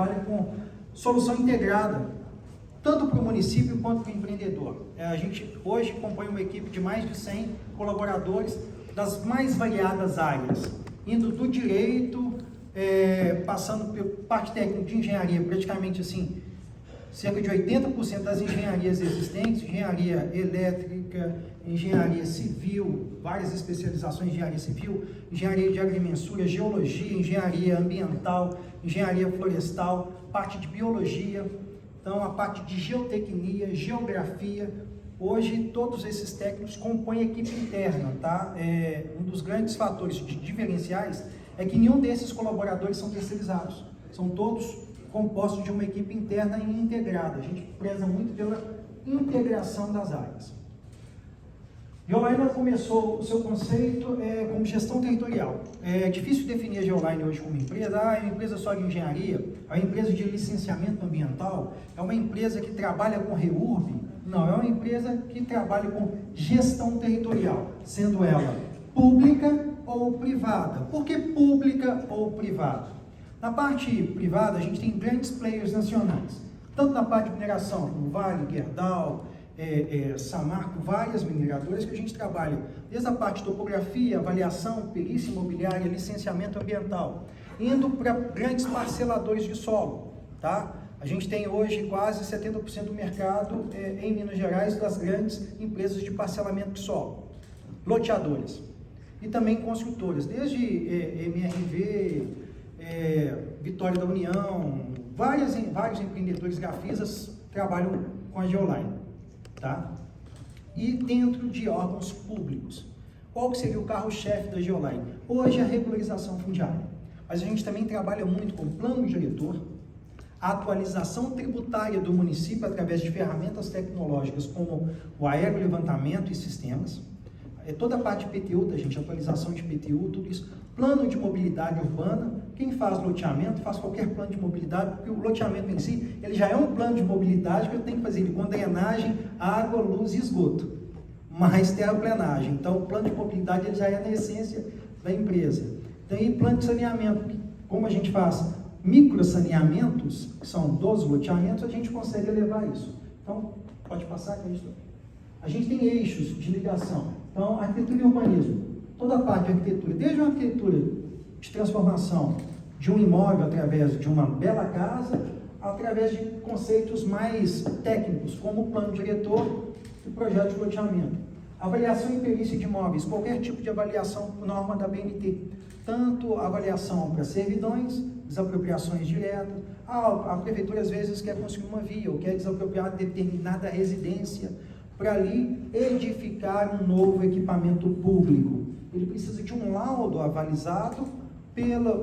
trabalha com solução integrada, tanto para o município quanto para o empreendedor. A gente hoje compõe uma equipe de mais de 100 colaboradores das mais variadas áreas, indo do direito, passando por parte técnica de engenharia, praticamente assim, cerca de 80% das engenharias existentes, engenharia elétrica, engenharia civil, várias especializações de engenharia civil, engenharia de agrimensura, geologia, engenharia ambiental, engenharia florestal, parte de biologia, então a parte de geotecnia, geografia. Hoje todos esses técnicos compõem a equipe interna, tá? Um dos grandes fatores de diferenciais é que nenhum desses colaboradores são terceirizados, são todos compostos de uma equipe interna e integrada. A gente preza muito pela integração das áreas. Geoline começou o seu conceito como gestão territorial. É difícil definir a Geoline hoje como empresa. É uma empresa só de engenharia, é uma empresa de licenciamento ambiental, é uma empresa que trabalha com REURB. Não, é uma empresa que trabalha com gestão territorial, sendo ela pública ou privada. Por que pública ou privada? Na parte privada, a gente tem grandes players nacionais, tanto na parte de mineração, como Vale, Gerdau, Samarco, várias mineradoras que a gente trabalha, desde a parte de topografia, avaliação, perícia imobiliária, licenciamento ambiental, indo para grandes parceladores de solo, tá? A gente tem hoje quase 70% do mercado em Minas Gerais das grandes empresas de parcelamento de solo, loteadores, e também construtoras, desde MRV, Vitória da União, vários empreendedores grafistas trabalham com a Geoline, tá? E dentro de órgãos públicos, qual que seria o carro-chefe da Geoline? Hoje a regularização fundiária, mas a gente também trabalha muito com plano diretor, a atualização tributária do município através de ferramentas tecnológicas como o aerolevantamento e sistemas, toda a parte de PTU, da gente, atualização de PTU, tudo isso, plano de mobilidade urbana. Quem faz loteamento faz qualquer plano de mobilidade, porque o loteamento em si, ele já é um plano de mobilidade que eu tenho que fazer ele com drenagem, água, luz e esgoto, mais terraplenagem. Então, o plano de mobilidade ele já é na essência da empresa. Tem plano de saneamento, como a gente faz micro saneamentos, que são 12 loteamentos, a gente consegue elevar isso. Então, pode passar, Cristo. A gente tem eixos de ligação. Então, arquitetura e urbanismo, toda a parte de arquitetura, desde uma arquitetura de transformação de um imóvel através de uma bela casa, através de conceitos mais técnicos, como o plano diretor e projeto de loteamento. Avaliação e perícia de imóveis, qualquer tipo de avaliação por norma da BNT, tanto avaliação para servidões, desapropriações diretas, a prefeitura às vezes quer construir uma via ou quer desapropriar determinada residência, para ali edificar um novo equipamento público. Ele precisa de um laudo avalizado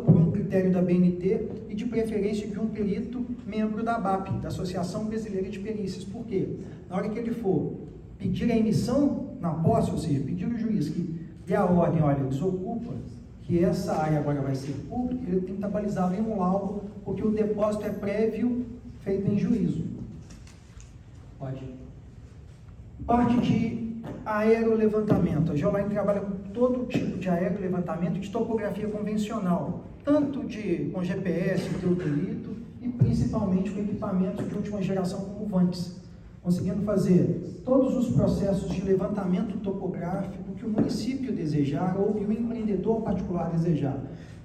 por um critério da BNT e de preferência de um perito membro da ABAP, da Associação Brasileira de Perícias. Por quê? Na hora que ele for pedir a emissão na posse, ou seja, pedir ao juiz que dê a ordem, olha, desocupa, que essa área agora vai ser pública, ele tem que estar balizado em um laudo, porque o depósito é prévio, feito em juízo. Pode. Parte de aerolevantamento. A Geoline trabalha com todo tipo de aerolevantamento de topografia convencional, tanto com GPS, teodolito e principalmente com equipamentos de última geração como o Vantes, conseguindo fazer todos os processos de levantamento topográfico que o município desejar ou que o empreendedor particular desejar,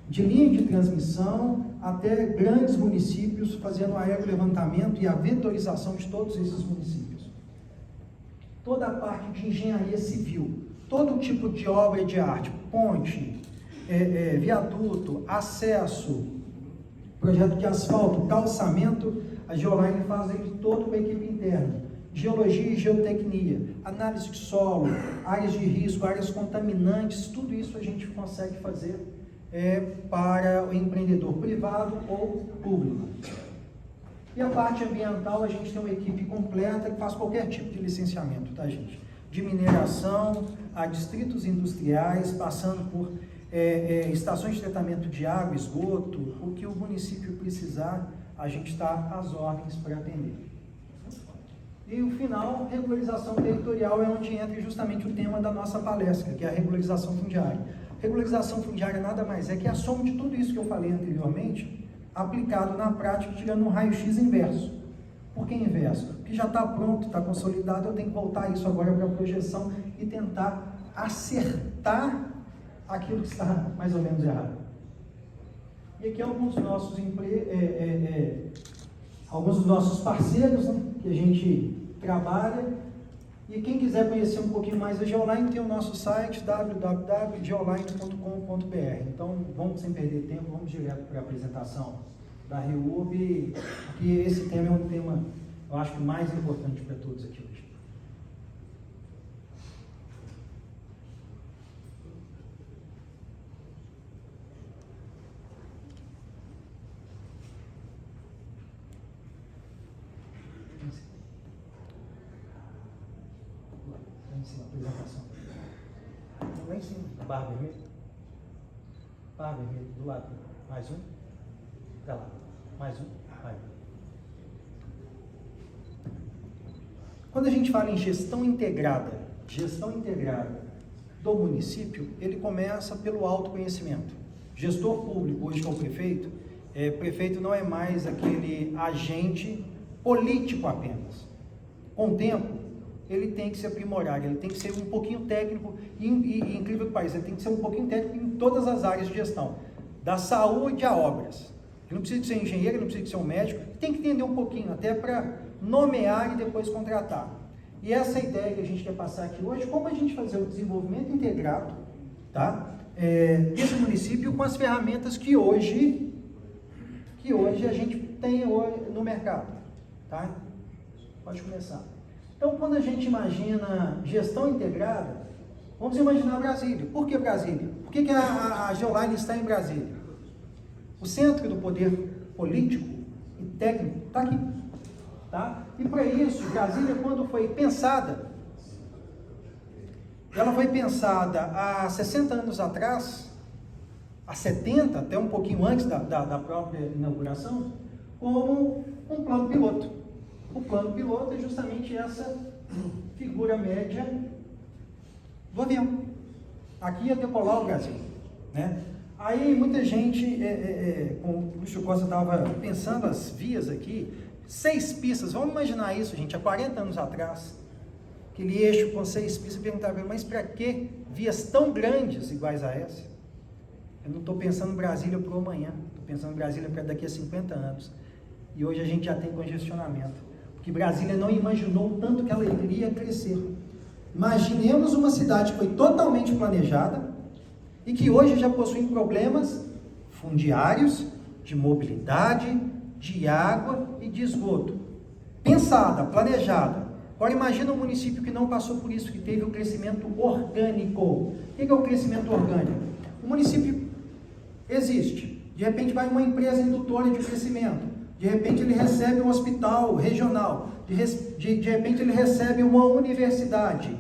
de linha de transmissão até grandes municípios, fazendo o aerolevantamento e a vetorização de todos esses municípios. Toda a parte de engenharia civil, todo tipo de obra de arte, ponte, viaduto, acesso, projeto de asfalto, calçamento, a Geoline faz ele todo com a equipe interna. Geologia e geotecnia, análise de solo, áreas de risco, áreas contaminantes, tudo isso a gente consegue fazer para o empreendedor privado ou público. E a parte ambiental, a gente tem uma equipe completa que faz qualquer tipo de licenciamento, tá, gente? De mineração a distritos industriais, passando por estações de tratamento de água, esgoto, o que o município precisar, a gente está às ordens para atender. E o final, regularização territorial, é onde entra justamente o tema da nossa palestra, que é a regularização fundiária. Regularização fundiária nada mais é que a soma de tudo isso que eu falei anteriormente, aplicado na prática, tirando um raio-x inverso. Por que inverso? Porque já está pronto, está consolidado, eu tenho que voltar isso agora para a projeção e tentar acertar aquilo que está mais ou menos errado. E aqui alguns dos nossos, alguns dos nossos parceiros, né, que a gente trabalha. E quem quiser conhecer um pouquinho mais da Geoline, tem o nosso site www.geoline.com.br. Então, vamos sem perder tempo, vamos direto para a apresentação da REURB, que esse tema é um tema, eu acho que mais importante para todos aqui hoje. Apresentação. Lá em cima, barra vermelha. Barra vermelha, do lado. Mais um. Para lá. Mais um. Vai. Quando a gente fala em gestão integrada do município, ele começa pelo autoconhecimento. Gestor público, hoje que é o prefeito não é mais aquele agente político apenas. Com o tempo, ele tem que se aprimorar, ele tem que ser um pouquinho técnico, e incrível que pareça, ele tem que ser um pouquinho técnico em todas as áreas de gestão, da saúde a obras. Ele não precisa ser engenheiro, ele não precisa ser um médico, tem que entender um pouquinho, até para nomear e depois contratar. E essa ideia que a gente quer passar aqui hoje, como a gente fazer o desenvolvimento integrado, tá? Desse município com as ferramentas que hoje a gente tem no mercado, tá? Pode começar. Então, quando a gente imagina gestão integrada, vamos imaginar Brasília. Por que Brasília? Por que a Geoline está em Brasília? O centro do poder político e técnico está aqui. Tá? E para isso, Brasília, quando foi pensada, ela foi pensada há 60 anos atrás, há 70, até um pouquinho antes da própria inauguração, como um plano piloto. O plano piloto é justamente essa figura média do avião. Aqui ia decolar o Brasil, né? Aí muita gente, como o Lúcio Costa estava pensando as vias aqui, 6 pistas, vamos imaginar isso, gente, há 40 anos atrás, aquele eixo com 6 pistas, perguntava, mas para que vias tão grandes iguais a essa? Eu não estou pensando em Brasília para o amanhã, estou pensando em Brasília para daqui a 50 anos. E hoje a gente já tem congestionamento. Que Brasília não imaginou tanto que ela iria crescer. Imaginemos uma cidade que foi totalmente planejada e que hoje já possui problemas fundiários, de mobilidade, de água e de esgoto. Pensada, planejada. Agora imagina um município que não passou por isso, que teve o crescimento orgânico. O que é o crescimento orgânico? O município existe, de repente vai uma empresa indutora de crescimento. De repente ele recebe um hospital regional, de repente ele recebe uma universidade.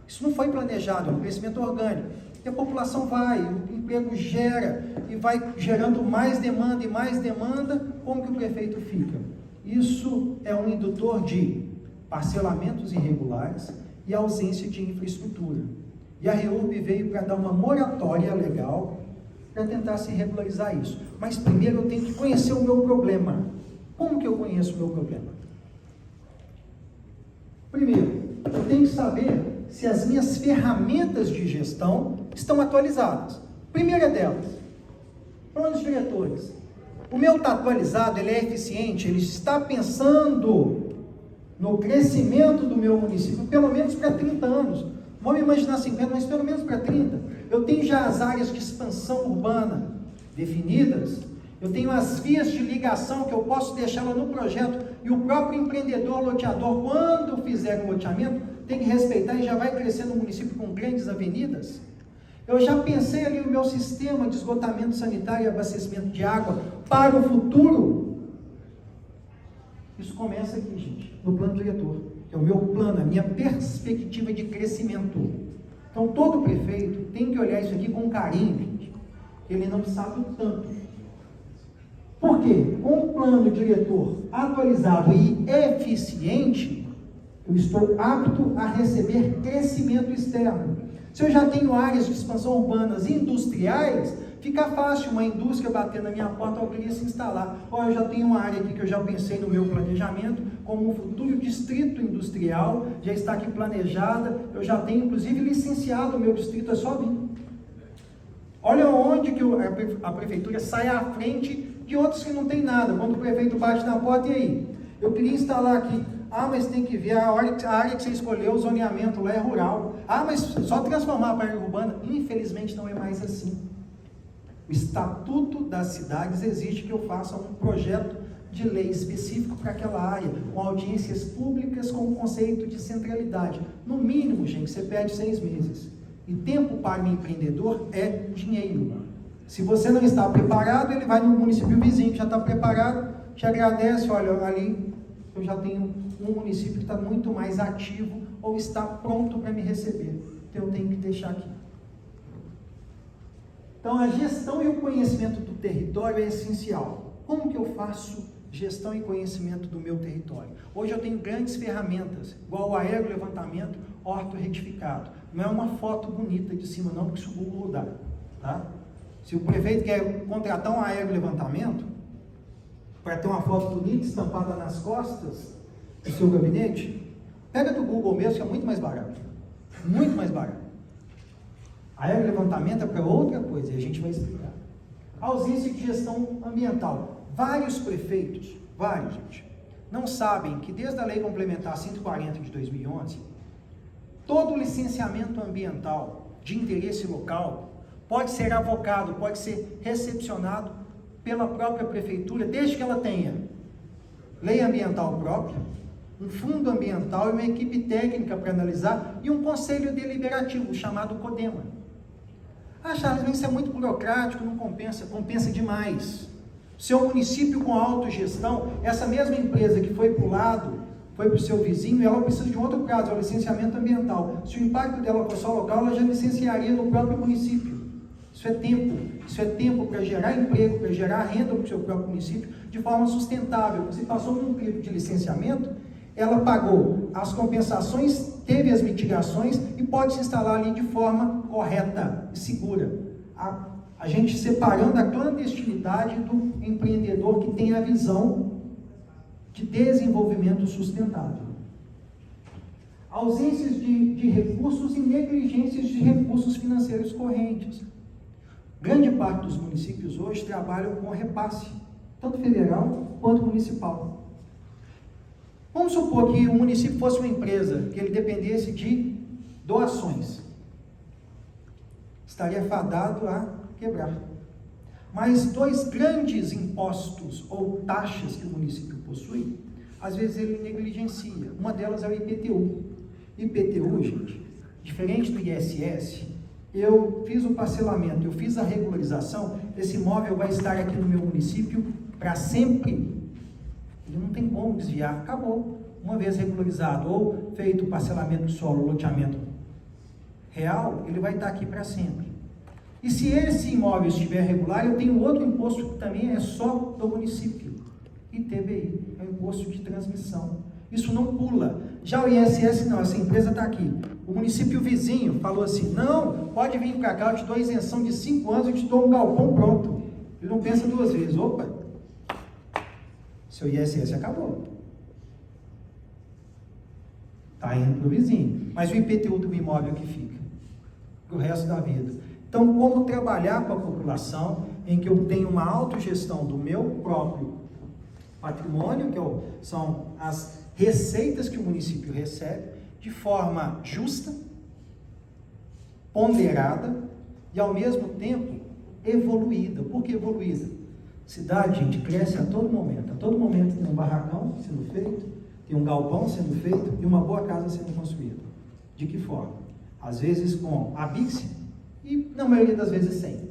Isso não foi planejado, é um crescimento orgânico. E a população vai, o emprego gera, e vai gerando mais demanda e mais demanda, como que o prefeito fica? Isso é um indutor de parcelamentos irregulares e ausência de infraestrutura. E a REURB veio para dar uma moratória legal para tentar se regularizar isso. Mas primeiro eu tenho que conhecer o meu problema. Como que eu conheço o meu problema? Primeiro, eu tenho que saber se as minhas ferramentas de gestão estão atualizadas. Primeira delas, planos diretores. O meu está atualizado, ele é eficiente, ele está pensando no crescimento do meu município, pelo menos para 30 anos. Vamos imaginar 50, mas pelo menos para 30. Eu tenho já as áreas de expansão urbana definidas, eu tenho as vias de ligação que eu posso deixá-la no projeto, e o próprio empreendedor loteador, quando fizer o loteamento, tem que respeitar e já vai crescer no município com grandes avenidas. Eu já pensei ali o meu sistema de esgotamento sanitário e abastecimento de água para o futuro. Isso começa aqui, gente, no plano diretor, que é o meu plano, a minha perspectiva de crescimento. Então, todo prefeito tem que olhar isso aqui com carinho, gente. Ele não sabe o tanto. Por quê? Com um plano diretor atualizado e eficiente, eu estou apto a receber crescimento externo. Se eu já tenho áreas de expansão urbanas industriais, Fica fácil uma indústria bater na minha porta, eu queria se instalar. Ó, eu já tenho uma área aqui que eu já pensei no meu planejamento, como um futuro distrito industrial, já está aqui planejada, eu já tenho inclusive licenciado o meu distrito, é só vir. Olha onde que a prefeitura sai à frente de outros que não tem nada. Quando o prefeito bate na porta, e aí? Eu queria instalar aqui. Ah, mas tem que ver, a área que você escolheu, o zoneamento lá é rural. Ah, mas só transformar para a área urbana. Infelizmente não é mais assim. O Estatuto das Cidades exige que eu faça um projeto de lei específico para aquela área, com audiências públicas, com o conceito de centralidade. No mínimo, gente, você perde 6 meses. E tempo para o empreendedor é dinheiro. Se você não está preparado, ele vai no município vizinho que já está preparado, te agradece, olha, ali eu já tenho um município que está muito mais ativo ou está pronto para me receber. Então eu tenho que deixar aqui. Então a gestão e o conhecimento do território é essencial. Como que eu faço gestão e conhecimento do meu território? Hoje eu tenho grandes ferramentas, igual o aerolevantamento ortorretificado. Não é uma foto bonita de cima não, porque isso o Google dá. Tá? Se o prefeito quer contratar um aerolevantamento, para ter uma foto bonita estampada nas costas do seu gabinete, pega do Google mesmo, que é muito mais barato. Muito mais barato. Aerolevantamento é para outra coisa, e a gente vai explicar. Ausência de gestão ambiental. Vários prefeitos, gente, não sabem que desde a Lei Complementar 140 de 2011, todo licenciamento ambiental de interesse local pode ser avocado, pode ser recepcionado pela própria prefeitura, desde que ela tenha lei ambiental própria, um fundo ambiental e uma equipe técnica para analisar e um conselho deliberativo chamado CODEMA. Ah, Charles, mas isso é muito burocrático, não compensa. Compensa demais. Seu município com autogestão, essa mesma empresa que foi para o lado, foi para o seu vizinho, ela precisa de um outro prazo, é o licenciamento ambiental. Se o impacto dela for só local, ela já licenciaria no próprio município. Isso é tempo para gerar emprego, para gerar renda para o seu próprio município de forma sustentável. Você passou por um período de licenciamento, ela pagou as compensações, teve as mitigações e pode se instalar ali de forma correta e segura. A gente separando a clandestinidade do empreendedor que tem a visão de desenvolvimento sustentável. Ausências de recursos e negligências de recursos financeiros correntes. Grande parte dos municípios hoje trabalham com repasse, tanto federal quanto municipal. Vamos supor que o município fosse uma empresa, que ele dependesse de doações. Estaria fadado a quebrar. Mas 2 grandes impostos ou taxas que o município possui, às vezes ele negligencia. Uma delas é o IPTU. IPTU, gente, diferente do ISS, eu fiz o parcelamento, eu fiz a regularização, esse imóvel vai estar aqui no meu município para sempre. Ele não tem como desviar, acabou. Uma vez regularizado ou feito o parcelamento do solo, loteamento real, ele vai estar aqui para sempre. E se esse imóvel estiver regular, eu tenho outro imposto que também é só do município, ITBI, é o imposto de transmissão. Isso não pula. Já o ISS não, essa empresa está aqui. O município vizinho falou assim, não, pode vir para cá, eu te dou isenção de 5 anos, eu te dou um galpão pronto. Ele não pensa 2 vezes, opa, seu ISS acabou. Está indo para o vizinho. Mas o IPTU do imóvel que fica, para o resto da vida. Então, como trabalhar com a população em que eu tenho uma autogestão do meu próprio patrimônio, que são as receitas que o município recebe, de forma justa, ponderada e, ao mesmo tempo, evoluída. Por que evoluída? Cidade, gente, cresce a todo momento. A todo momento tem um barracão sendo feito, tem um galpão sendo feito e uma boa casa sendo construída. De que forma? Às vezes com a BIX e, na maioria das vezes, sem.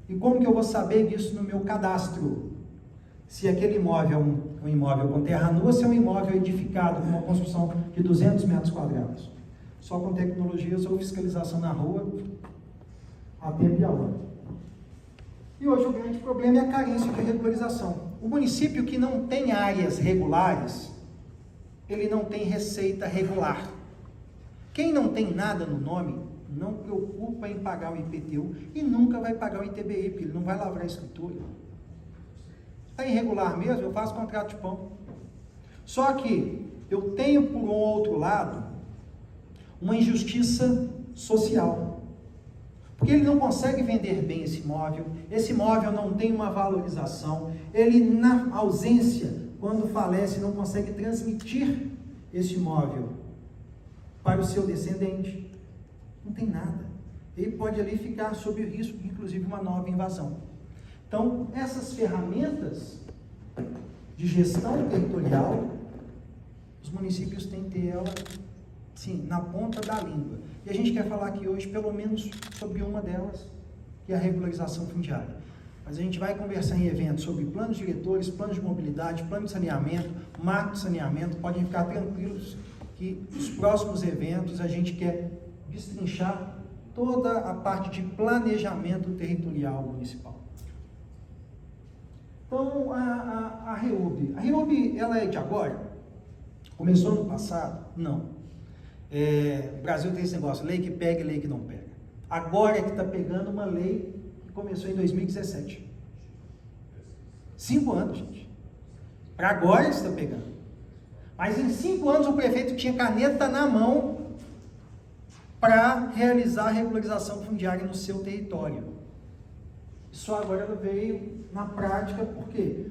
E como que eu vou saber disso no meu cadastro? Se aquele imóvel é um imóvel com terra nua, se é um imóvel edificado com uma construção de 200 metros quadrados. Só com tecnologias ou fiscalização na rua, a tempo e a hora. E hoje o grande problema é a carência de regularização. O município que não tem áreas regulares, ele não tem receita regular. Quem não tem nada no nome, não preocupa em pagar o IPTU e nunca vai pagar o ITBI, porque ele não vai lavrar a escritura. Está irregular mesmo, eu faço contrato de pão. Só que eu tenho, por um outro lado, uma injustiça social. Porque ele não consegue vender bem esse imóvel não tem uma valorização, ele, na ausência, quando falece, não consegue transmitir esse imóvel para o seu descendente. Não tem nada. Ele pode ali ficar sob o risco, inclusive uma nova invasão. Então, essas ferramentas de gestão territorial, os municípios têm que ter ela, sim, na ponta da língua. E a gente quer falar aqui hoje, pelo menos, sobre uma delas, que é a regularização fundiária. Mas a gente vai conversar em eventos sobre planos diretores, planos de mobilidade, plano de saneamento, marco de saneamento. Podem ficar tranquilos que os próximos eventos a gente quer destrinchar toda a parte de planejamento territorial municipal. Então, a REURB, ela é de agora? Começou no passado? Não. O Brasil tem esse negócio, lei que pega e lei que não pega. Agora é que está pegando uma lei que começou em 2017. 5 anos, gente. Para agora está pegando. Mas em 5 anos o prefeito tinha caneta na mão para realizar a regularização fundiária no seu território. Só agora ela veio na prática, porque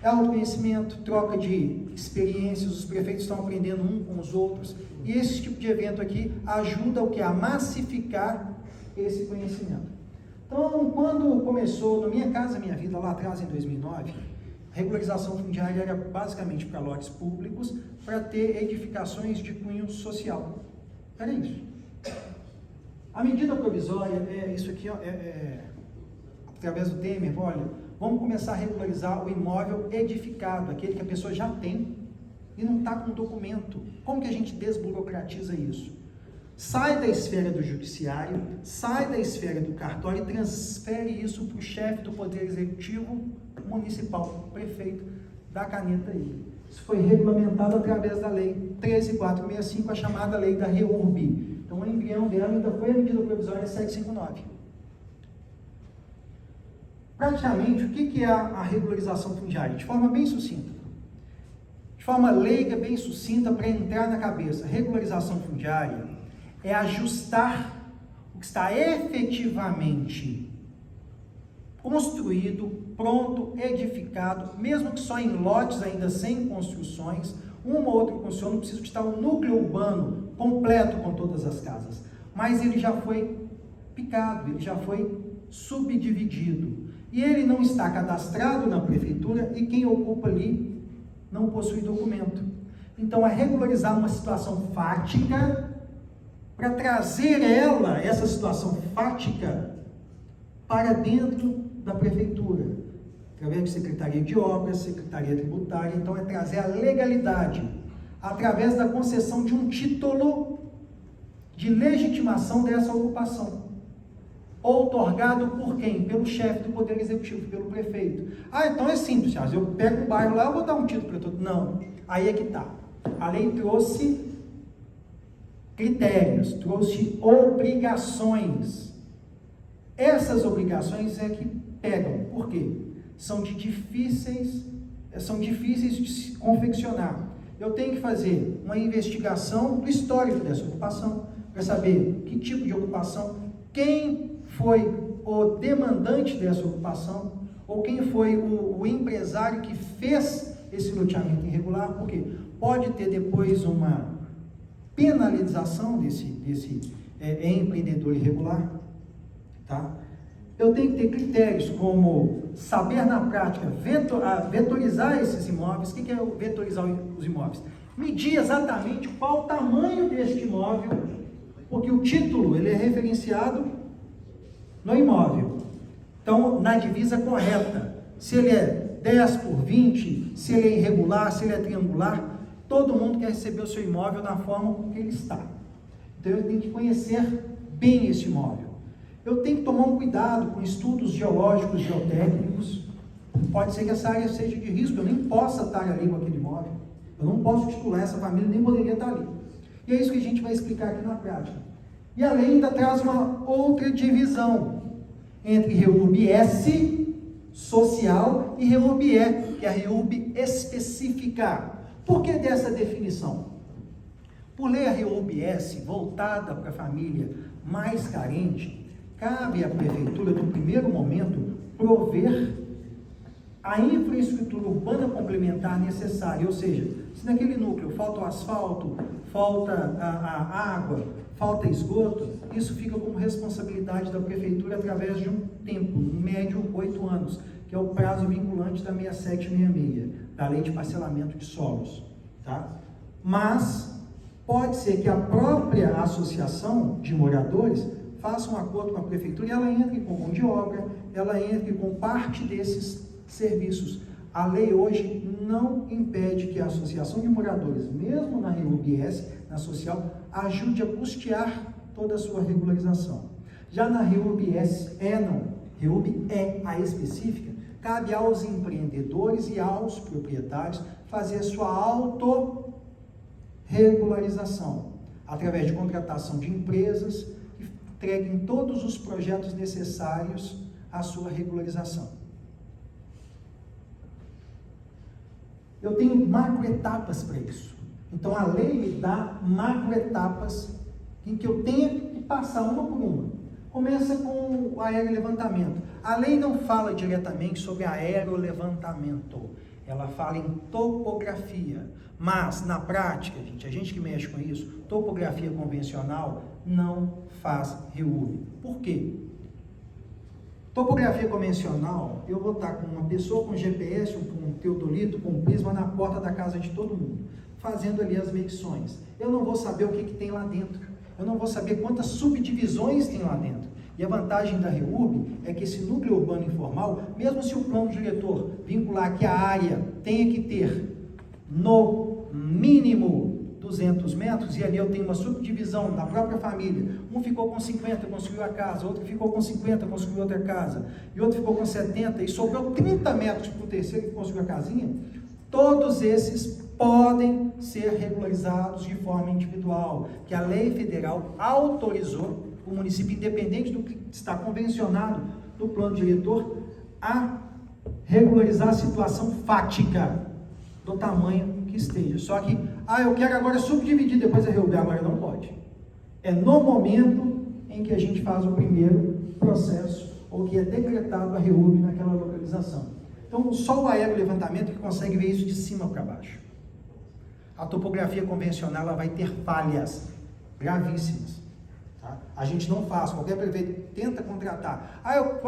é o conhecimento, troca de experiências, os prefeitos estão aprendendo um com os outros, e esse tipo de evento aqui ajuda o que? A massificar esse conhecimento. Então, quando começou, no Minha Casa Minha Vida, lá atrás, em 2009, a regularização fundiária era basicamente para lotes públicos, para ter edificações de cunho social. Era isso. A medida provisória, isso aqui através do Temer, olha, vamos começar a regularizar o imóvel edificado, aquele que a pessoa já tem e não está com documento. Como que a gente desburocratiza isso? Sai da esfera do judiciário, sai da esfera do cartório e transfere isso para o chefe do Poder Executivo Municipal, o prefeito, dá caneta aí. Isso foi regulamentado através da Lei 13.465, a chamada Lei da REURB. Então, o embrião dela ainda foi a medida provisória 759. Praticamente, o que é a regularização fundiária? De forma bem sucinta. De forma leiga, bem sucinta, para entrar na cabeça. Regularização fundiária é ajustar o que está efetivamente construído, pronto, edificado, mesmo que só em lotes ainda sem construções, uma ou outra construção, não precisa estar um núcleo urbano completo com todas as casas. Mas ele já foi picado, ele já foi subdividido. E ele não está cadastrado na prefeitura e quem ocupa ali não possui documento. Então, é regularizar uma situação fática para trazer essa situação fática, para dentro da prefeitura, através de Secretaria de Obras, Secretaria Tributária. Então, é trazer a legalidade através da concessão de um título de legitimação dessa ocupação. Outorgado por quem? Pelo chefe do Poder Executivo, pelo prefeito. Então é simples, eu pego um bairro lá, eu vou dar um título para todo. Não, aí é que está. A lei trouxe critérios, trouxe obrigações. Essas obrigações é que pegam. Por quê? São difíceis de se confeccionar. Eu tenho que fazer uma investigação do histórico dessa ocupação, para saber que tipo de ocupação, quem foi o demandante dessa ocupação, ou quem foi o empresário que fez esse loteamento irregular, porque pode ter depois uma penalização desse empreendedor irregular, tá? Eu tenho que ter critérios como saber na prática vetorizar esses imóveis. O que é vetorizar os imóveis? Medir exatamente qual o tamanho deste imóvel, porque o título ele é referenciado no imóvel. Então, na divisa correta, se ele é 10 por 20, se ele é irregular, se ele é triangular, todo mundo quer receber o seu imóvel na forma com que ele está. Então, eu tenho que conhecer bem esse imóvel. Eu tenho que tomar um cuidado com estudos geológicos, geotécnicos. Pode ser que essa área seja de risco, eu nem possa estar ali com aquele imóvel. Eu não posso titular essa família, nem poderia estar ali. E é isso que a gente vai explicar aqui na prática. E a lei ainda traz uma outra divisão entre REURB-S, social, e REURB-E, que é a REURB específica. Por que dessa definição? Por lei, a REURB-S, voltada para a família mais carente, cabe à prefeitura, no primeiro momento, prover a infraestrutura urbana complementar necessária, ou seja, se naquele núcleo falta o asfalto, falta a água, falta esgoto, isso fica como responsabilidade da prefeitura através de um tempo, em médio 8 anos, que é o prazo vinculante da 6766, da Lei de Parcelamento de Solos. Tá? Mas pode ser que a própria associação de moradores faça um acordo com a prefeitura e ela entre com mão de obra, ela entre com parte desses serviços. A lei hoje não impede que a associação de moradores, mesmo na REURB-S, na social, ajude a custear toda a sua regularização. Já na REURB-S, REURB-E, a específica, cabe aos empreendedores e aos proprietários fazer a sua autorregularização, através de contratação de empresas que entreguem todos os projetos necessários à sua regularização. Eu tenho macroetapas para isso. Então a lei me dá macroetapas em que eu tenho que passar uma por uma. Começa com o aerolevantamento. A lei não fala diretamente sobre aerolevantamento. Ela fala em topografia. Mas, na prática, a gente que mexe com isso, topografia convencional não faz REURB. Por quê? Topografia convencional, eu vou estar com uma pessoa com GPS, com um teodolito, com um prisma na porta da casa de todo mundo, fazendo ali as medições. Eu não vou saber o que tem lá dentro. Eu não vou saber quantas subdivisões tem lá dentro. E a vantagem da REURB é que esse núcleo urbano informal, mesmo se o plano diretor vincular que a área tenha que ter no mínimo 200 metros, e ali eu tenho uma subdivisão da própria família, um ficou com 50, construiu a casa, outro ficou com 50, construiu outra casa, e outro ficou com 70, e sobrou 30 metros para o terceiro que construiu a casinha, todos esses podem ser regularizados de forma individual, que a lei federal autorizou o município, independente do que está convencionado no plano diretor, a regularizar a situação fática do tamanho que esteja. Só que, eu quero agora subdividir, depois a REURB, agora não pode. É no momento em que a gente faz o primeiro processo, ou que é decretado a REURB naquela localização. Então, só o aerolevantamento que consegue ver isso de cima para baixo. A topografia convencional ela vai ter falhas gravíssimas. Tá? A gente não faz, qualquer prefeito tenta contratar. Eu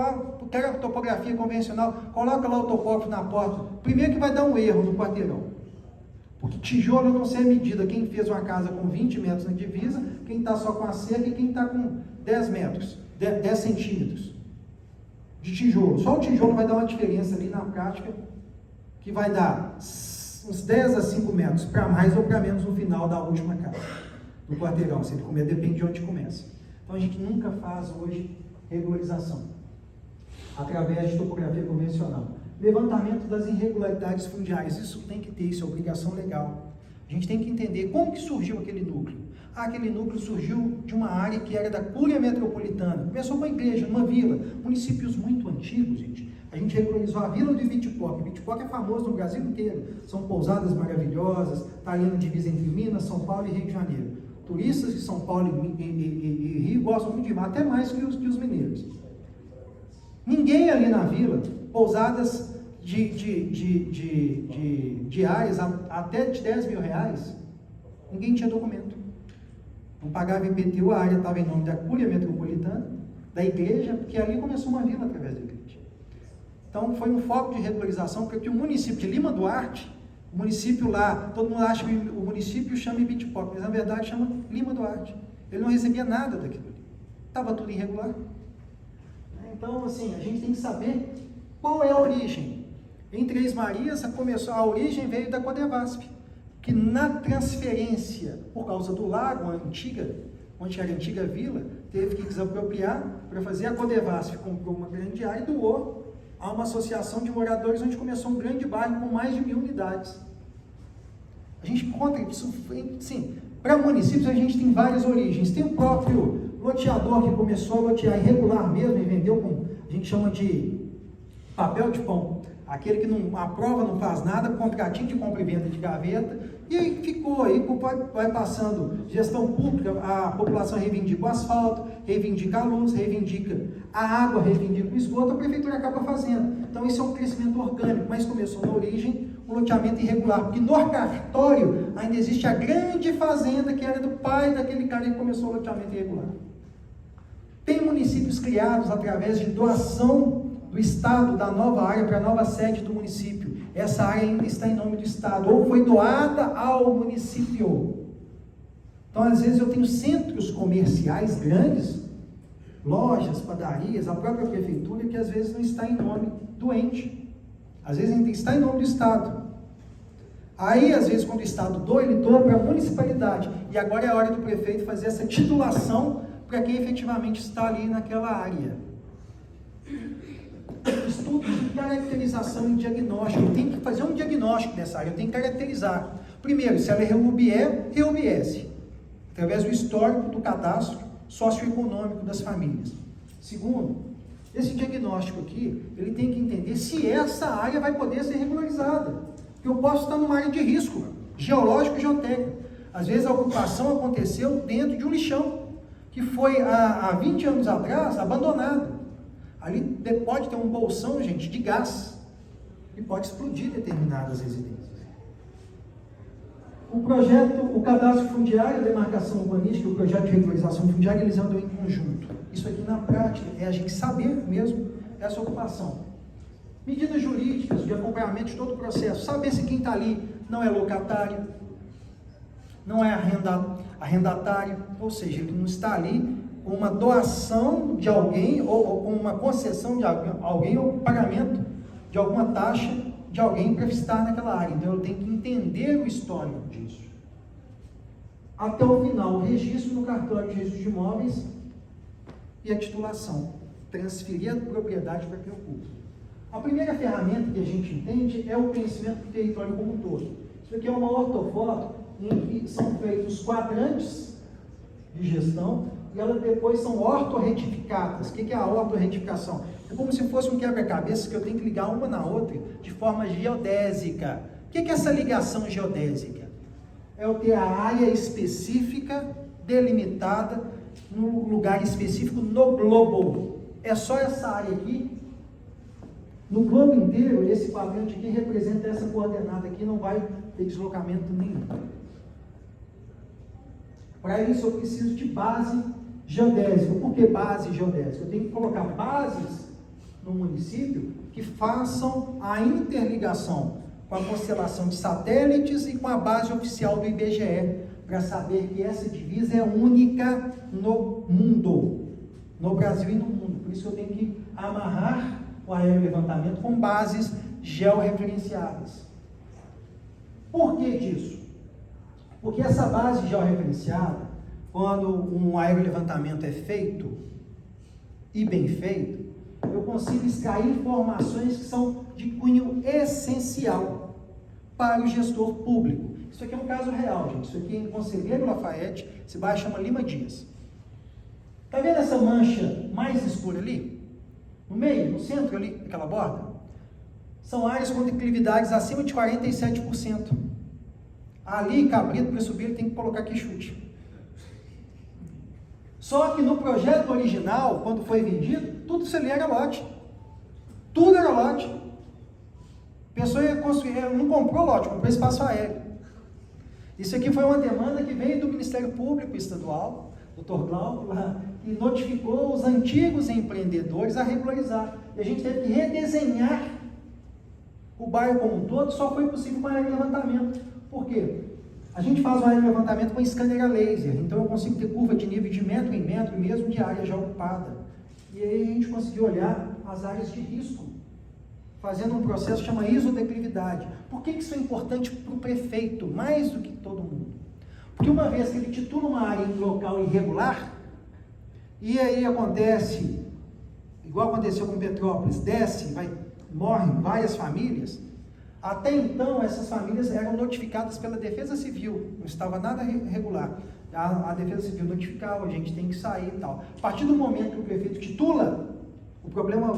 quero a topografia convencional, coloca lá o topógrafo na porta. Primeiro que vai dar um erro no quarteirão. Porque tijolo eu não sei a medida, quem fez uma casa com 20 metros na divisa, quem está só com a cerca e quem está com 10 metros, 10 centímetros de tijolo. Só o tijolo vai dar uma diferença ali na prática, que vai dar uns 10 a 5 metros, para mais ou para menos no final da última casa, do quarteirão. Se ele comer, depende de onde começa. Então a gente nunca faz hoje regularização, através de topografia convencional. Levantamento das irregularidades fundiárias, isso tem que ter, isso é obrigação legal. A gente tem que entender como que surgiu aquele núcleo. Aquele núcleo surgiu de uma área que era da Cúria Metropolitana. Começou com uma igreja, numa vila, municípios muito antigos, gente. A gente regularizou a vila do Ibitipoca. Ibitipoca é famoso no Brasil inteiro. São pousadas maravilhosas, está ali na divisa entre Minas, São Paulo e Rio de Janeiro. Turistas de São Paulo e Rio gostam muito de mar, até mais que os mineiros. Ninguém ali na vila, pousadas diárias até de 10 mil reais, ninguém tinha documento. Não pagava IPTU, a área estava em nome da Cúria Metropolitana, da igreja, porque ali começou uma vila através da igreja. Então foi um foco de regularização, porque o município de Lima Duarte, o município lá, todo mundo acha que o município chama Ibitipoca, mas na verdade chama Lima Duarte. Ele não recebia nada daquilo ali. Estava tudo irregular. Então, assim, a gente tem que saber qual é a origem. Em Três Marias, a origem veio da Codevasf, que na transferência, por causa do lago, onde era a antiga vila, teve que desapropriar para fazer. A Codevasf comprou uma grande área e doou a uma associação de moradores, onde começou um grande bairro com mais de 1.000 unidades. A gente encontra isso, sim, para municípios a gente tem várias origens. Tem o próprio loteador que começou a lotear irregular mesmo e vendeu com, a gente chama de papel de pão, aquele que não aprova, não faz nada, contratinho de compra e venda de gaveta, e aí ficou, aí vai passando gestão pública, a população reivindica o asfalto, reivindica a luz, reivindica a água, reivindica o esgoto, a prefeitura acaba fazendo. Então isso é um crescimento orgânico, mas começou na origem o loteamento irregular, porque no cartório ainda existe a grande fazenda que era do pai daquele cara que começou o loteamento irregular. Tem municípios criados através de doação do Estado, da nova área para a nova sede do município. Essa área ainda está em nome do Estado, ou foi doada ao município. Então, às vezes, eu tenho centros comerciais grandes, lojas, padarias, a própria prefeitura, que às vezes não está em nome do ente. Às vezes ainda está em nome do Estado. Aí, às vezes, quando o Estado doa, ele doa para a municipalidade. E agora é a hora do prefeito fazer essa titulação para quem efetivamente está ali naquela área. Estudo de caracterização e diagnóstico. Eu tenho que fazer um diagnóstico dessa área, eu tenho que caracterizar. Primeiro, se ela é REUB-S, através do histórico do cadastro socioeconômico das famílias. Segundo, esse diagnóstico aqui, ele tem que entender se essa área vai poder ser regularizada. Porque eu posso estar numa área de risco, geológico e geotécnico. Às vezes a ocupação aconteceu dentro de um lixão, que foi há 20 anos atrás abandonado. Ali pode ter um bolsão, gente, de gás, e pode explodir determinadas residências. O projeto, o cadastro fundiário, a demarcação urbanística, o projeto de regularização fundiária, eles andam em conjunto. Isso aqui na prática é a gente saber mesmo essa ocupação. Medidas jurídicas de acompanhamento de todo o processo, saber se quem está ali não é locatário, não é arrendatário, ou seja, ele não está ali com uma doação de alguém, ou com uma concessão de alguém, ou pagamento de alguma taxa de alguém para estar naquela área. Então eu tenho que entender o histórico disso. Até o final, o registro no cartório de registro de imóveis e a titulação. Transferir a propriedade para quem ocupa. A primeira ferramenta que a gente entende é o conhecimento do território como um todo. Isso aqui é uma ortofoto em que são feitos quadrantes de gestão, e elas depois são ortorretificadas. O que é a ortorretificação? É como se fosse um quebra-cabeça que eu tenho que ligar uma na outra de forma geodésica. O que é essa ligação geodésica? É eu ter a área específica, delimitada, num lugar específico no globo. É só essa área aqui. No globo inteiro, esse quadrante aqui representa essa coordenada aqui, não vai ter deslocamento nenhum. Para isso eu preciso de base geodésica. Por que base geodésica? Eu tenho que colocar bases no município que façam a interligação com a constelação de satélites e com a base oficial do IBGE, para saber que essa divisa é única no mundo, no Brasil e no mundo. Por isso eu tenho que amarrar o aerolevantamento com bases georreferenciadas. Por que disso? Porque essa base georreferenciada, quando um aerolevantamento é feito e bem feito, eu consigo extrair informações que são de cunho essencial para o gestor público. Isso aqui é um caso real, gente. Isso aqui é em Conselheiro Lafayette, esse bairro chama Lima Dias. Está vendo essa mancha mais escura ali? No meio, no centro ali, aquela borda? São áreas com declividades acima de 47%. Ali, cabrito, para subir, ele tem que colocar aqui chute. Só que no projeto original, quando foi vendido, tudo isso ali era lote. Tudo era lote. A pessoa ia construir, não comprou lote, comprou espaço aéreo. Isso aqui foi uma demanda que veio do Ministério Público Estadual, Dr. Glauco, lá, que notificou os antigos empreendedores a regularizar. E a gente teve que redesenhar o bairro como um todo, só foi possível com a aerolevantamento. Por quê? A gente faz o aerolevantamento com scanner a laser, então eu consigo ter curva de nível de metro em metro, mesmo de área já ocupada. E aí a gente conseguiu olhar as áreas de risco, fazendo um processo que chama isodeclividade. Por que isso é importante para o prefeito, mais do que todo mundo? Porque uma vez que ele titula uma área em local irregular, e aí acontece, igual aconteceu com Petrópolis, desce, morrem várias famílias, Até então, essas famílias eram notificadas pela Defesa Civil, não estava nada regular. A Defesa Civil notificava, a gente tem que sair e tal. A partir do momento que o prefeito titula, o problema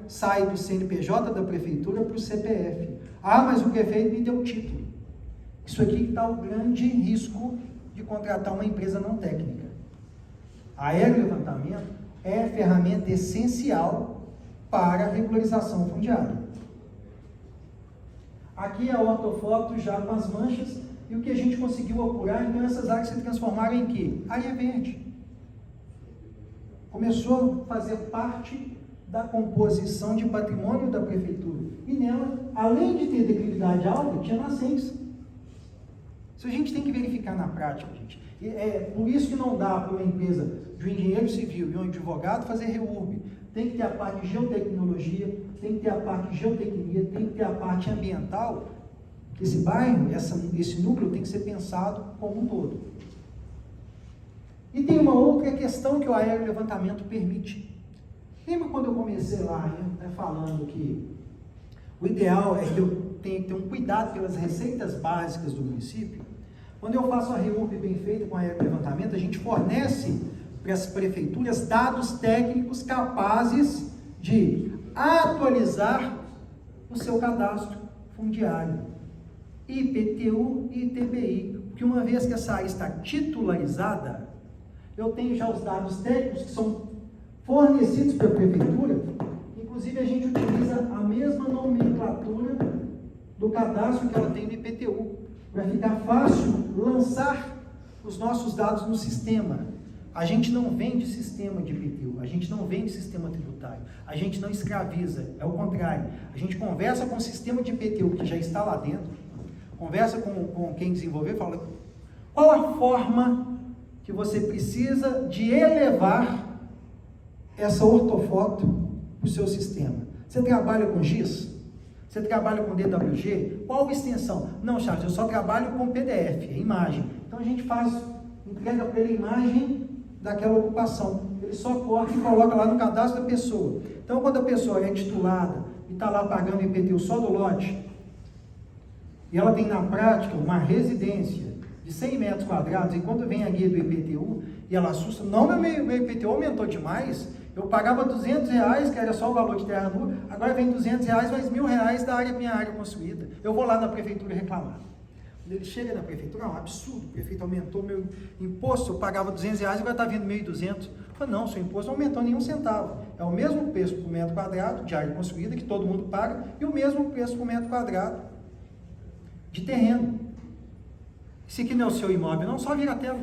sai do CNPJ da prefeitura para o CPF. Ah, mas o prefeito me deu o título. Isso aqui está o grande risco de contratar uma empresa não técnica. A aerolevantamento é ferramenta essencial para a regularização fundiária. Aqui é a ortofoto já com as manchas, e o que a gente conseguiu apurar, então essas áreas se transformaram em quê? Área verde. Começou a fazer parte da composição de patrimônio da prefeitura. E nela, além de ter declividade alta, tinha nascentes. Isso a gente tem que verificar na prática, gente. E é por isso que não dá para uma empresa de um engenheiro civil e um advogado fazer REURB. Tem que ter a parte de geotecnologia, tem que ter a parte de geotecnia, tem que ter a parte ambiental. Esse bairro, esse núcleo tem que ser pensado como um todo. E tem uma outra questão que o aerolevantamento permite. Lembra quando eu comecei lá, falando que o ideal é que eu tenha que ter um cuidado pelas receitas básicas do município? Quando eu faço a REURB bem feita com aerolevantamento, a gente fornece para as prefeituras dados técnicos capazes de atualizar o seu cadastro fundiário, IPTU e ITBI, porque uma vez que essa área está titularizada, eu tenho já os dados técnicos que são fornecidos pela prefeitura. Inclusive a gente utiliza a mesma nomenclatura do cadastro que ela tem no IPTU, para ficar fácil lançar os nossos dados no sistema. A gente não vende sistema de IPTU, a gente não vende sistema tributário, a gente não escraviza, é o contrário. A gente conversa com o sistema de IPTU que já está lá dentro, conversa com quem desenvolveu e fala qual a forma que você precisa de elevar essa ortofoto para o seu sistema. Você trabalha com GIS? Você trabalha com DWG? Qual a extensão? Não, Charles, eu só trabalho com PDF, é imagem. Então a gente entrega para ele a imagem daquela ocupação. Ele só corta e coloca lá no cadastro da pessoa. Então quando a pessoa é titulada e está lá pagando IPTU só do lote, e ela tem na prática uma residência de 100 metros quadrados, e quando vem a guia do IPTU, e ela assusta, não, meu IPTU aumentou demais, eu pagava R$200, que era só o valor de terra nua, agora vem R$200 mais R$1.000 da minha área construída. Eu vou lá na prefeitura reclamar. Quando ele chega na prefeitura, é um absurdo, o prefeito aumentou meu imposto, eu pagava R$200 e agora está vindo R$1.200. Eu falei, não, seu imposto não aumentou nenhum centavo. É o mesmo preço por metro quadrado de área construída, que todo mundo paga, e o mesmo preço por metro quadrado de terreno. Esse aqui não é o seu imóvel, não, só vira a tela.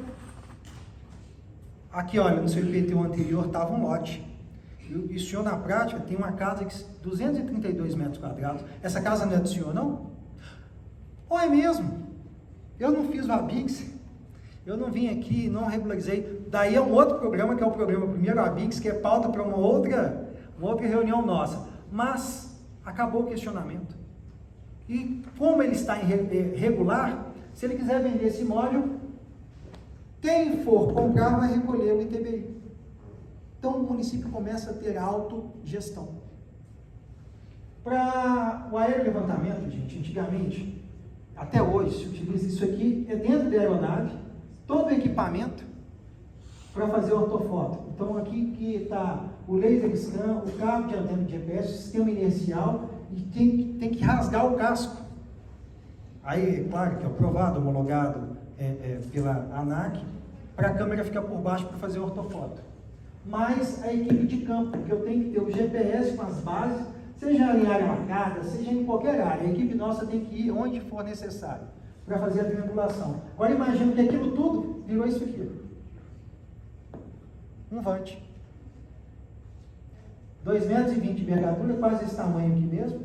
Aqui, olha, no seu IPTU anterior estava um lote. E o senhor, na prática, tem uma casa de 232 metros quadrados. Essa casa não é do senhor, não? Ou é mesmo? Eu não fiz o ABIX, eu não vim aqui, não regularizei. Daí é um outro programa, que é o programa Primeiro ABIX, que é pauta para uma outra reunião nossa. Mas acabou o questionamento. E como ele está irregular, se ele quiser vender esse imóvel, quem for comprar vai recolher o ITBI. Então o município começa a ter autogestão. Para o aerolevantamento, gente, antigamente, até hoje se utiliza isso aqui, é dentro da aeronave, todo o equipamento para fazer ortofoto. Então aqui que está o laser scan, o cabo de antena de GPS, o sistema inercial, e tem que rasgar o casco. Aí, é claro que é aprovado, homologado pela ANAC, para a câmera ficar por baixo para fazer ortofoto. Mas a equipe de campo, porque eu tenho que ter o GPS com as bases, seja em área marcada, seja em qualquer área, a equipe nossa tem que ir onde for necessário para fazer a triangulação. Agora imagina que aquilo tudo virou isso aqui. Um vante. 2,20 metros de envergadura, quase esse tamanho aqui mesmo.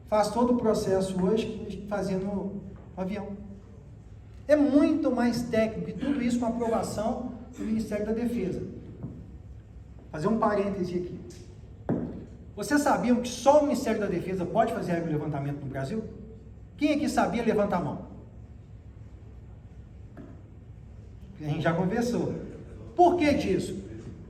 Faz todo o processo hoje fazendo no avião. É muito mais técnico, e tudo isso com aprovação do Ministério da Defesa. Vou fazer um parêntese aqui. Vocês sabiam que só o Ministério da Defesa pode fazer aerolevantamento no Brasil? Quem aqui sabia, levanta a mão. A gente já conversou. Por que disso?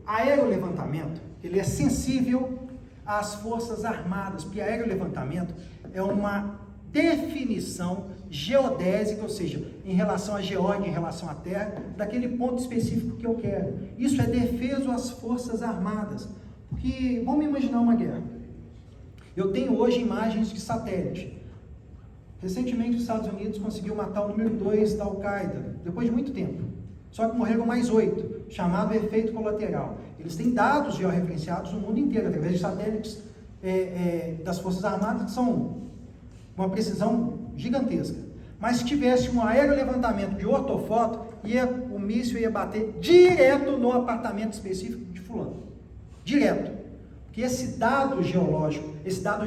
Aerolevantamento, ele é sensível às Forças Armadas, porque aerolevantamento é uma definição geodésica, ou seja, em relação à geóide, em relação à terra, daquele ponto específico que eu quero. Isso é defesa às Forças Armadas, porque vamos imaginar uma guerra. Eu tenho hoje imagens de satélite. Recentemente os Estados Unidos conseguiu matar o número 2 da Al-Qaeda, depois de muito tempo. Só que morreram mais 8, chamado efeito colateral. Eles têm dados georreferenciados no mundo inteiro, através de satélites das Forças Armadas, que são uma precisão gigantesca. Mas se tivesse um aerolevantamento de ortofoto, o míssil ia bater direto no apartamento específico de fulano. Direto. Porque esse dado geológico, esse dado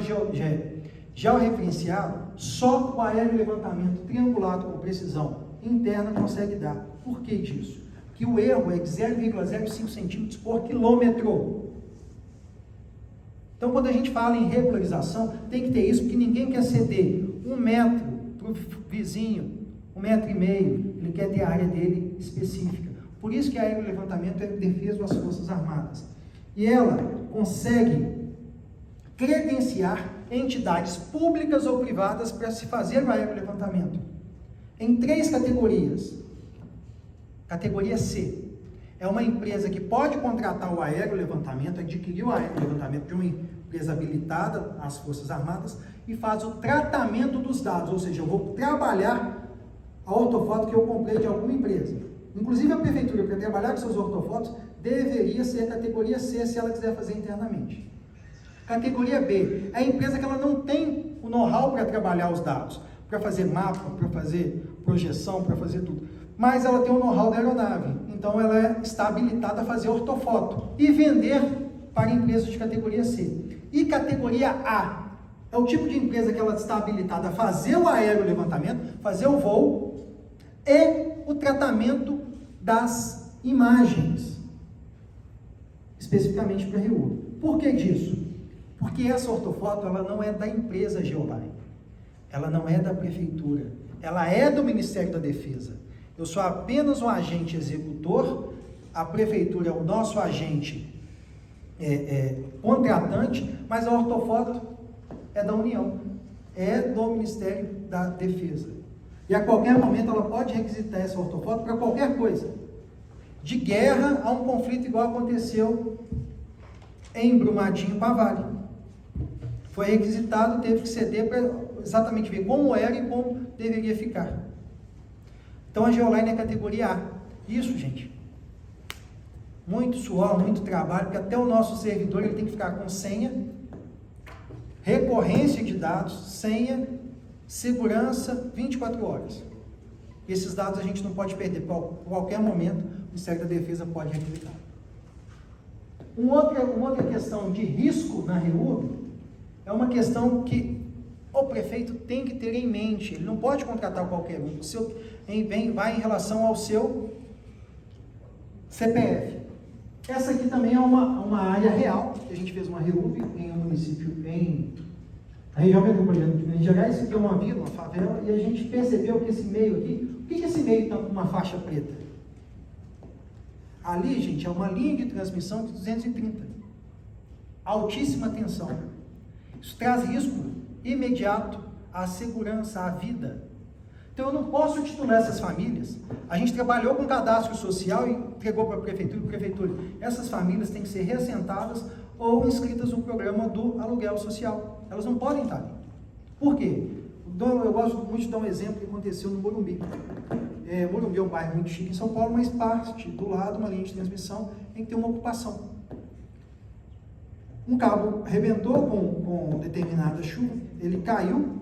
georreferenciado, só o aerolevantamento triangulado com precisão interna consegue dar. Por que disso? Porque o erro é de 0,05 centímetros por quilômetro. Então, quando a gente fala em regularização, tem que ter isso, porque ninguém quer ceder 1 metro para o vizinho, 1,5 metros, ele quer ter a área dele específica. Por isso que aerolevantamento é defesa das Forças Armadas. E ela consegue credenciar entidades públicas ou privadas para se fazer o aerolevantamento. Em 3 categorias. Categoria C. É uma empresa que pode contratar o aerolevantamento, adquirir o aerolevantamento de uma empresa habilitada às Forças Armadas e faz o tratamento dos dados, ou seja, eu vou trabalhar a ortofoto que eu comprei de alguma empresa. Inclusive a prefeitura, para trabalhar com seus ortofotos, deveria ser a categoria C, se ela quiser fazer internamente. Categoria B, é a empresa que ela não tem o know-how para trabalhar os dados, para fazer mapa, para fazer projeção, para fazer tudo. Mas ela tem o know-how da aeronave, então ela está habilitada a fazer ortofoto e vender para empresas de categoria C. E categoria A, é o tipo de empresa que ela está habilitada a fazer o aerolevantamento, fazer o voo e o tratamento das imagens, especificamente para RU. Por que disso? Porque essa ortofoto ela não é da empresa Geoline, ela não é da prefeitura, ela é do Ministério da Defesa. Eu sou apenas um agente executor, a prefeitura é o nosso agente contratante, mas a ortofoto é da União, é do Ministério da Defesa. E a qualquer momento ela pode requisitar essa ortofoto para qualquer coisa. De guerra a um conflito igual aconteceu em Brumadinho, Pavale. Foi requisitado, teve que ceder para exatamente ver como era e como deveria ficar. Então a Geoline é categoria A. Isso, gente, muito suor, muito trabalho, porque até o nosso servidor ele tem que ficar com senha, recorrência de dados, senha, segurança, 24 horas. Esses dados a gente não pode perder, por qualquer momento o Ministério da Defesa pode requisitar. Uma outra questão de risco na REURB é uma questão que o prefeito tem que ter em mente. Ele não pode contratar qualquer um. Vai em relação ao seu CPF. Essa aqui também é uma área real, que a gente fez uma REURB em um município em a região metropolitana de Minas Gerais. Isso aqui é uma vila, uma favela, e a gente percebeu que esse meio aqui, por que esse meio está com uma faixa preta? Ali, gente, é uma linha de transmissão de 230. Altíssima tensão. Isso traz risco imediato à segurança, à vida. Então eu não posso titular essas famílias. A gente trabalhou com cadastro social e entregou para a prefeitura. Essas famílias têm que ser reassentadas ou inscritas no programa do aluguel social. Elas não podem estar ali. Por quê? Eu gosto muito de dar um exemplo que aconteceu no Morumbi. Morumbi é um bairro muito chique em São Paulo, mas parte do lado, uma linha de transmissão, tem que ter uma ocupação. Um cabo arrebentou com determinada chuva, ele caiu,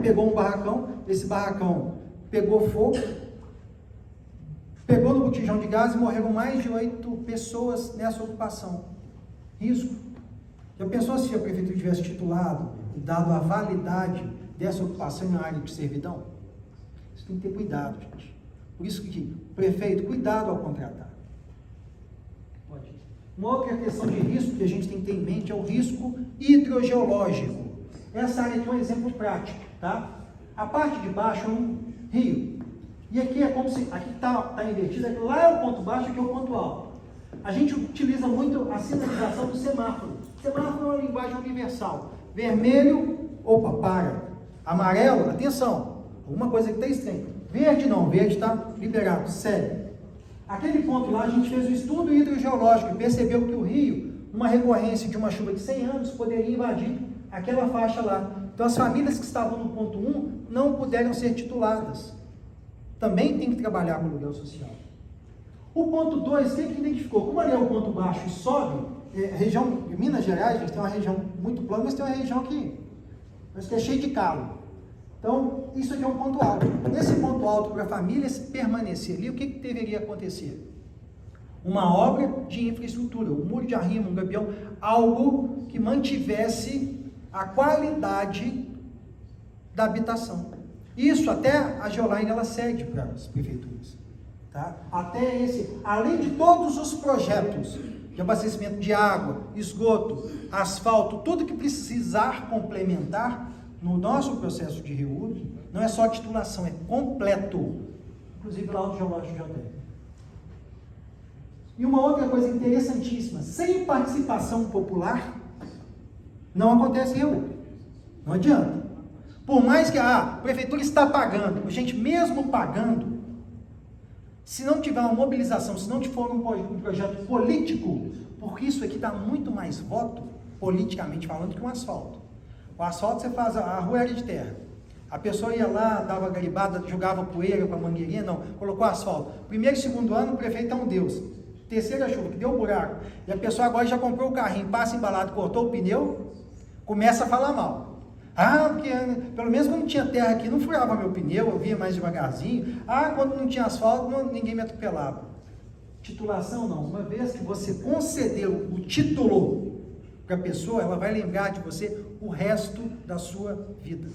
pegou um barracão, esse barracão pegou fogo, pegou no botijão de gás e morreram mais de 8 pessoas nessa ocupação. Risco. Já pensou se a prefeitura tivesse titulado e dado a validade dessa ocupação na área de servidão? Isso tem que ter cuidado, gente. Por isso que, prefeito, cuidado ao contratar. Pode. Uma outra questão de risco que a gente tem que ter em mente é o risco hidrogeológico. Essa área aqui é um exemplo prático, tá? A parte de baixo é um rio. E aqui é como se, aqui está invertido, lá é o ponto baixo, aqui é o ponto alto. A gente utiliza muito a sinalização do semáforo. Semáforo é uma linguagem universal. Vermelho, opa, para. Amarelo, atenção, alguma coisa que está estranha. Verde não, verde está liberado, segue. Aquele ponto lá, a gente fez o estudo hidrogeológico e percebeu que o rio, numa recorrência de uma chuva de 100 anos, poderia invadir aquela faixa lá. Então, as famílias que estavam no ponto 1 não puderam ser tituladas. Também tem que trabalhar com o aluguel social. O ponto 2, quem que identificou? Como ali é o ponto baixo e sobe, região de Minas Gerais, a gente tem uma região muito plana, mas tem uma região que é cheia de calo. Então, isso aqui é um ponto alto. Nesse ponto alto, para a família permanecer ali, o que deveria acontecer? Uma obra de infraestrutura, um muro de arrimo, um gabião, algo que mantivesse a qualidade da habitação. Isso até a Geoline ela cede para as prefeituras. Tá? Até esse, além de todos os projetos de abastecimento de água, esgoto, asfalto, tudo que precisar complementar no nosso processo de REURB, não é só titulação, é completo, inclusive laudo geológico já tem. E uma outra coisa interessantíssima, sem participação popular, não acontece REURB, não adianta. Por mais que a prefeitura está pagando, gente, mesmo pagando, se não tiver uma mobilização, se não for um projeto político, porque isso aqui dá muito mais voto, politicamente falando, que um asfalto. O asfalto você faz, a rua era de terra. A pessoa ia lá, dava garibada, jogava poeira com a mangueirinha, não, colocou asfalto. Primeiro e segundo ano, o prefeito é um Deus. Terceira chuva, que deu um buraco. E a pessoa agora já comprou o carrinho, passa embalado, cortou o pneu, começa a falar mal. Ah, porque pelo menos quando tinha terra aqui, não furava meu pneu, eu vinha mais devagarzinho. Ah, quando não tinha asfalto, ninguém me atropelava. Titulação não. Uma vez que você concedeu o título para a pessoa, ela vai lembrar de você o resto da sua vida.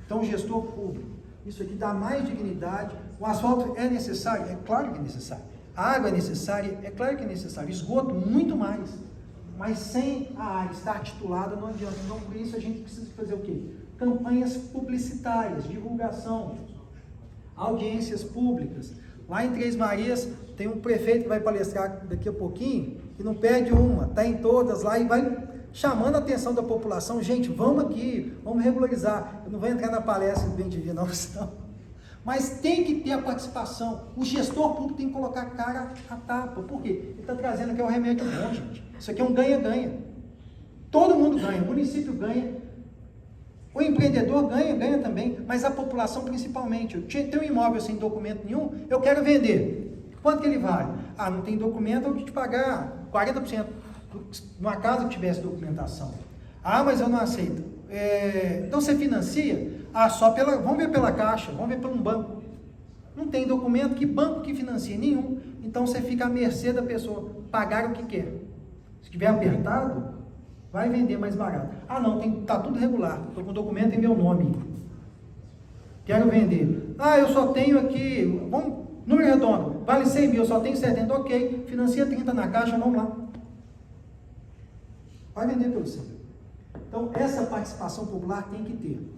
Então, gestor público, isso aqui dá mais dignidade. O asfalto é necessário? É claro que é necessário. A água é necessária? É claro que é necessário. Esgoto, muito mais. Mas sem a área estar titulada não adianta. Então, por isso a gente precisa fazer o quê? Campanhas publicitárias, divulgação, audiências públicas. Lá em Três Marias tem um prefeito que vai palestrar daqui a pouquinho, que não perde uma, está em todas lá e vai chamando a atenção da população. Gente, vamos aqui, vamos regularizar. Eu não vou entrar na palestra do Bem-Te-Vi, não. Mas tem que ter a participação. O gestor público tem que colocar a cara a tapa. Por quê? Ele está trazendo aqui um remédio bom, gente. Isso aqui é um ganha-ganha. Todo mundo ganha, o município ganha, o empreendedor ganha também, mas a população principalmente. Eu tenho um imóvel sem documento nenhum, eu quero vender. Quanto que ele vale? Ah, não tem documento, eu vou te pagar 40%. Numa casa que tivesse documentação. Ah, mas eu não aceito. Então você financia? Ah, vamos ver pela Caixa, vamos ver por um banco. Não tem documento, que banco que financia? Nenhum. Então você fica à mercê da pessoa, pagar o que quer. Se tiver apertado, vai vender mais barato. Ah não, tá tudo regular, estou com o documento em meu nome. Quero vender. Ah, eu só tenho aqui, número redondo, vale 100 mil, eu só tenho 70, ok, financia 30 na Caixa, vamos lá. Vai vender pelo 100. Então, essa participação popular tem que ter.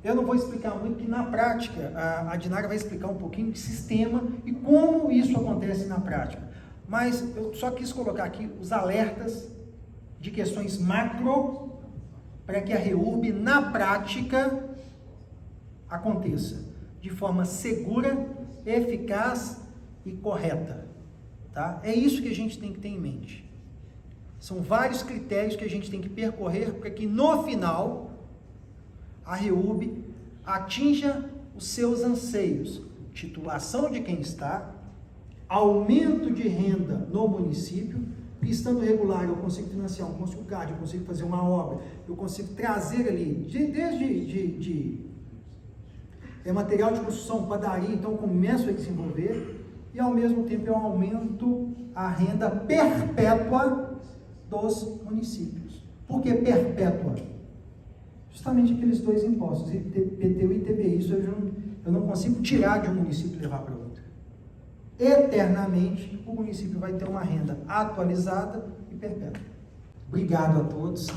Eu não vou explicar muito, porque na prática, a Dinara vai explicar um pouquinho de sistema e como isso acontece na prática. Mas eu só quis colocar aqui os alertas de questões macro para que a REURB, na prática, aconteça de forma segura, eficaz e correta. Tá? É isso que a gente tem que ter em mente. São vários critérios que a gente tem que percorrer para que, no final, a REURB atinja os seus anseios. Titulação de quem está, aumento de renda no município, e estando regular eu consigo financiar um consigo CAD, eu consigo fazer uma obra, eu consigo trazer ali, desde material de construção, padaria, então eu começo a desenvolver, e ao mesmo tempo eu aumento a renda perpétua dos municípios. Por que perpétua? Justamente aqueles dois impostos, IPTU e ITBI. Isso eu não consigo tirar de um município e levar para outro. Eternamente, o município vai ter uma renda atualizada e perpétua. Obrigado a todos.